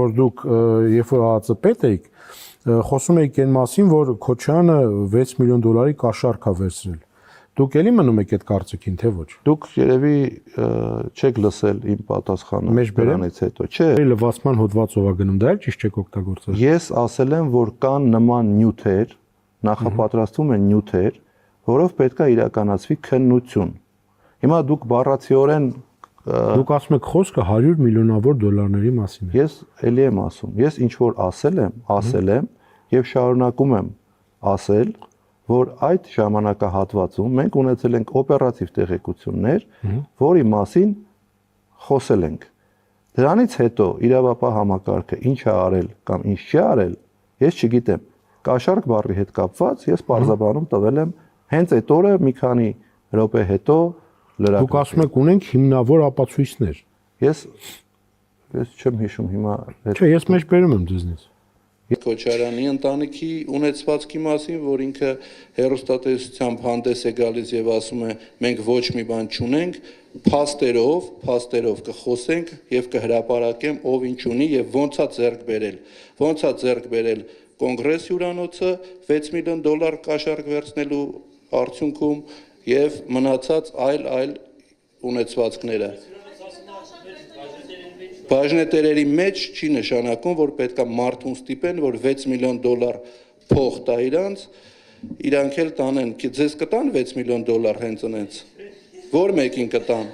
Որ դուք երբ որ ԱԱԾ-պետ էիք, խոսում էիք այն մասին, որ Քոչյանը 6 միլիոն դոլարի կաշառք է վերցրել։ Դուք էլի մնում եք այդ կարծիքին, թե ոչ։ Դուք երևի չեք լսել իմ պատասխանը դրանից հետո, չէ։ Լվացման հոդվածով է գնում, դա էլ ճիշտ չեք օգտագործել։ Ես ասել եմ, որ կան նման նյութեր, նախապատրաստվում են նյութեր, որով պետք է իրականացվի քննություն։ Հիմա դուք բառացիորեն Դուք ասում եք խոսքը 100 միլիոնավոր դոլարների մասին է։ Ես էլի եմ ասում, ես ինչ որ ասել եմ եւ շարունակում եմ ասել, որ այդ ժամանակահատվածում մենք ունեցել ենք օպերատիվ տեղեկություններ, որի մասին խոսել ենք։ Դրանից հետո իրավապահ համակարգը ինչ է արել կամ ինչ չի արել, ես չգիտեմ։ Կաշառք բառի հետ կապված ես պարզաբանում տվել եմ հենց այդ օրը մի քանի րոպե հետո լրագրողին։ Դուք ասում եք ունենք հիմնավոր ապացույցներ։ Ես չեմ հիշում հիմա։ Չէ, ես մեջբերում եմ ձեզնից։ Քոչարյանի ընտանիքի ունեցվածքի մասին, որ ինքը հեռուստատեսությամբ հանդես է գալիս եւ ասում է մենք ոչ մի բան չունենք, փաստերով կխոսենք եւ կհրապարակեմ ով ինչ ունի եւ ոնց է ձեռք բերել կոնգրես հյուրանոցը 6 միլիոն դոլար կաշառք վերցնելու արդյունքում եւ մնացած այլ ունեցվածքները։ Բաժնետերերի մեջ չի նշանակում, որ պետք է մարդուն ստիպեն, որ 6 միլիոն դոլար փող տա իրանք էլ տանեն, ձեզ կտան 6 միլիոն դոլար հենց այնց, որ մեկին կտան։